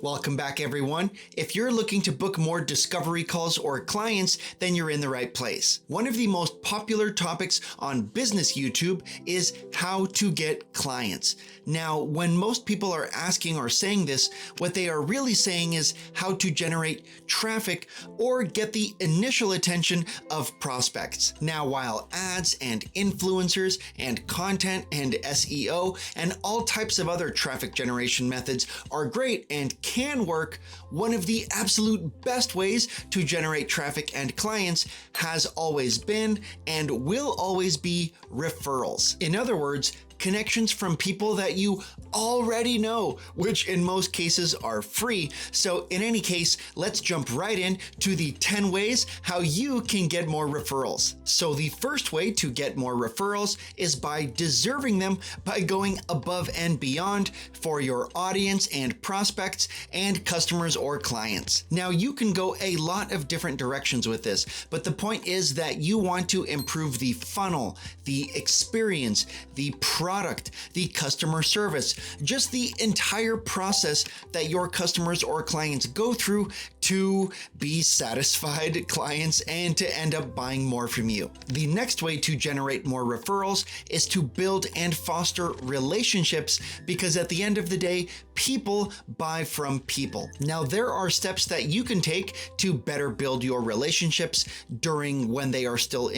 Welcome back, everyone. If you're looking to book more discovery calls or clients, then you're in the right place. One of the most popular topics on business YouTube is how to get clients. Now, when most people are asking or saying this, what they are really saying is how to generate traffic or get the initial attention of prospects. Now, while ads and influencers and content and SEO and all types of other traffic generation methods are great and can work, one of the absolute best ways to generate traffic and clients has always been and will always be referrals. In other words, connections from people that you already know, which in most cases are free. So in any case, let's jump right in to the 10 ways how you can get more referrals. So the first way to get more referrals is by deserving them by going above and beyond for your audience and prospects and customers or clients. Now you can go a lot of different directions with this, but the point is that you want to improve the funnel, the experience, the product, the customer service, just the entire process that your customers or clients go through to be satisfied clients and to end up buying more from you. The next way to generate more referrals is to build and foster relationships, because at the end of the day, people buy from people. Now, there are steps that you can take to better build your relationships during when they are still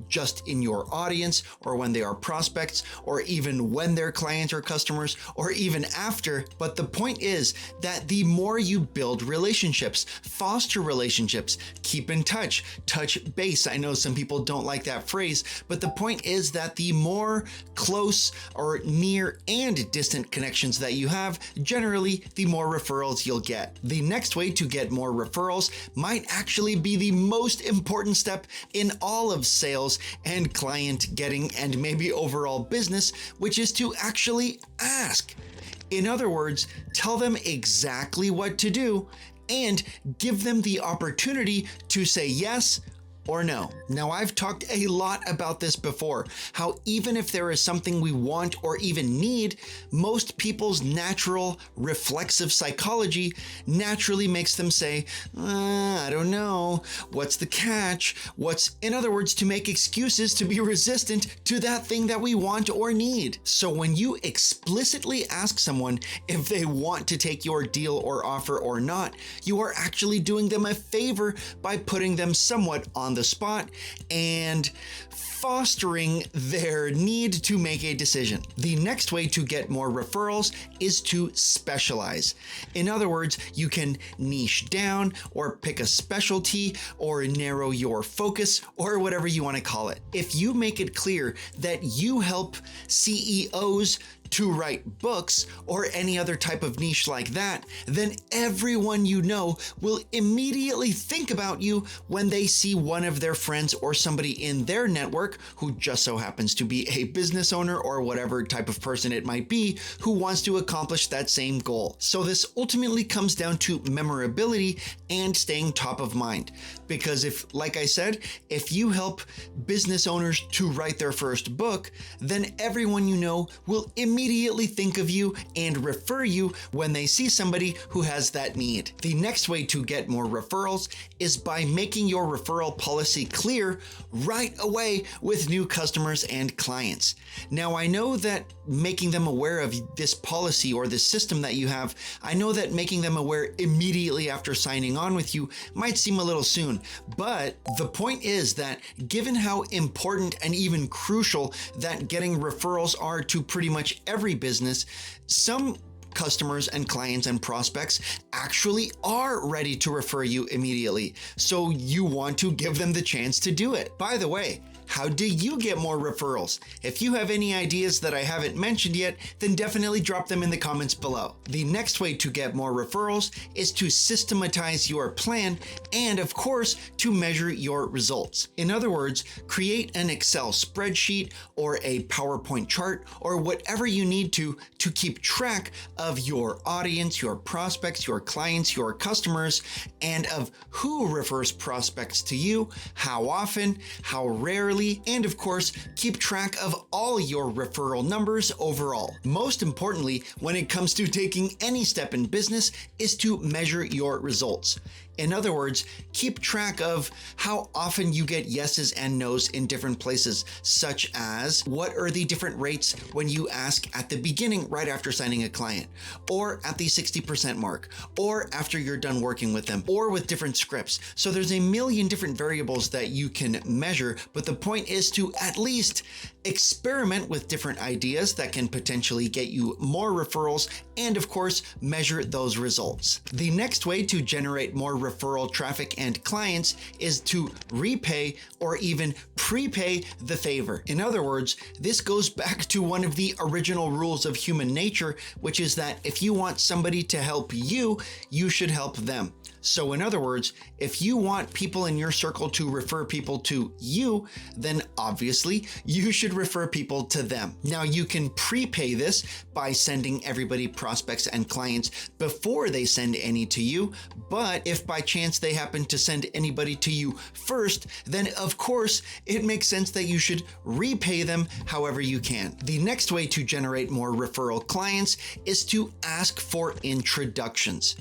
just in your audience, or when they are prospects, or even when they're clients or customers, or even after. But the point is that the more you build relationships, foster relationships, keep in touch base. I know some people don't like that phrase, but the point is that the more close or near and distant connections that you have, generally, the more referrals you'll get. The next way to get more referrals might actually be the most important step in all of sales and client getting and maybe overall business, which is to actually ask. In other words, tell them exactly what to do and give them the opportunity to say yes or no. Now, I've talked a lot about this before, how even if there is something we want or even need, most people's natural reflexive psychology naturally makes them say, I don't know, what's the catch? In other words, to make excuses to be resistant to that thing that we want or need. So when you explicitly ask someone if they want to take your deal or offer or not, you are actually doing them a favor by putting them somewhat on the spot and fostering their need to make a decision. The next way to get more referrals is to specialize. In other words, you can niche down or pick a specialty or narrow your focus or whatever you want to call it. If you make it clear that you help CEOs to write books or any other type of niche like that, then everyone you know will immediately think about you when they see one of their friends or somebody in their network who just so happens to be a business owner or whatever type of person it might be who wants to accomplish that same goal. So this ultimately comes down to memorability and staying top of mind. Because like I said, if you help business owners to write their first book, then everyone you know will immediately think of you and refer you when they see somebody who has that need. The next way to get more referrals is by making your referral policy clear right away with new customers and clients. Now, I know that making them aware of this policy or this system that you have, I know that making them aware immediately after signing on with you might seem a little soon, but the point is that given how important and even crucial that getting referrals are to pretty much every business, some customers and clients and prospects actually are ready to refer you immediately. So you want to give them the chance to do it. By the way, how do you get more referrals? If you have any ideas that I haven't mentioned yet, then definitely drop them in the comments below. The next way to get more referrals is to systematize your plan and, of course, to measure your results. In other words, create an Excel spreadsheet or a PowerPoint chart or whatever you need to keep track of your audience, your prospects, your clients, your customers, and of who refers prospects to you, how often, how rarely, quarterly, and of course, keep track of all your referral numbers overall. Most importantly, when it comes to taking any step in business, is to measure your results. In other words, keep track of how often you get yeses and nos in different places, such as what are the different rates when you ask at the beginning right after signing a client, or at the 60% mark, or after you're done working with them, or with different scripts. So there's a million different variables that you can measure, but the point is to at least experiment with different ideas that can potentially get you more referrals, and of course, measure those results. The next way to generate more referral traffic and clients is to repay or even prepay the favor. In other words, this goes back to one of the original rules of human nature, which is that if you want somebody to help you, you should help them. So in other words, if you want people in your circle to refer people to you, then obviously you should refer people to them. Now you can prepay this by sending everybody prospects and clients before they send any to you. But if by chance they happen to send anybody to you first, then of course it makes sense that you should repay them however you can. The next way to generate more referral clients is to ask for introductions.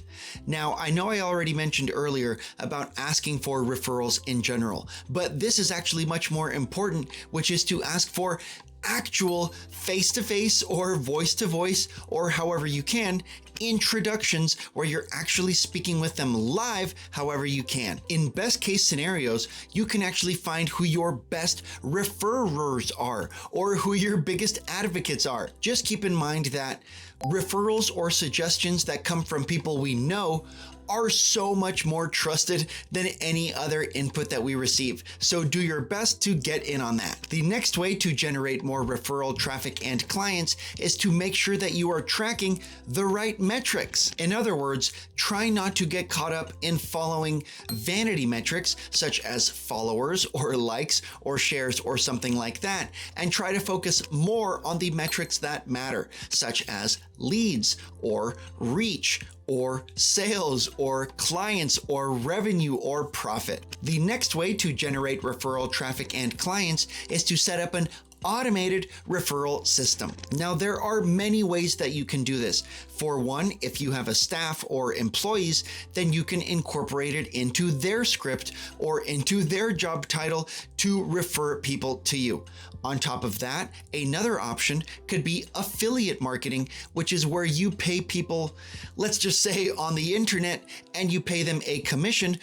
Now, I know I already mentioned earlier about asking for referrals in general, but this is actually much more important, which is to ask for actual face-to-face or voice-to-voice, or however you can, introductions where you're actually speaking with them live however you can. In best case scenarios, you can actually find who your best referrers are or who your biggest advocates are. Just keep in mind that referrals or suggestions that come from people we know are so much more trusted than any other input that we receive. So do your best to get in on that. The next way to generate more referral traffic and clients is to make sure that you are tracking the right metrics. In other words, try not to get caught up in following vanity metrics such as followers or likes or shares or something like that, and try to focus more on the metrics that matter, such as leads or reach or sales or clients or revenue or profit. The next way to generate referral traffic and clients is to set up an automated referral system. Now, there are many ways that you can do this. For one, if you have a staff or employees, then you can incorporate it into their script or into their job title to refer people to you. On top of that, another option could be affiliate marketing, which is where you pay people, let's just say on the internet, and you pay them a commission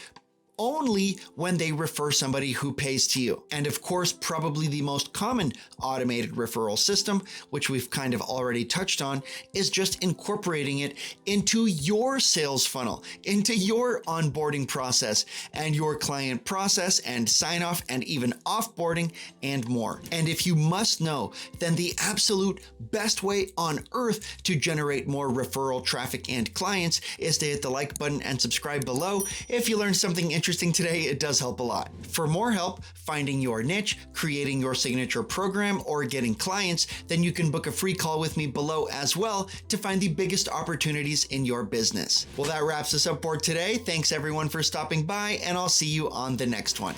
only when they refer somebody who pays to you. And of course, probably the most common automated referral system, which we've kind of already touched on, is just incorporating it into your sales funnel, into your onboarding process and your client process and sign off and even offboarding and more. And if you must know, then the absolute best way on earth to generate more referral traffic and clients is to hit the like button and subscribe below. If you learned something interesting today, it does help a lot. For more help finding your niche, creating your signature program, or getting clients, then you can book a free call with me below as well to find the biggest opportunities in your business. Well, that wraps us up for today. Thanks everyone for stopping by, and I'll see you on the next one.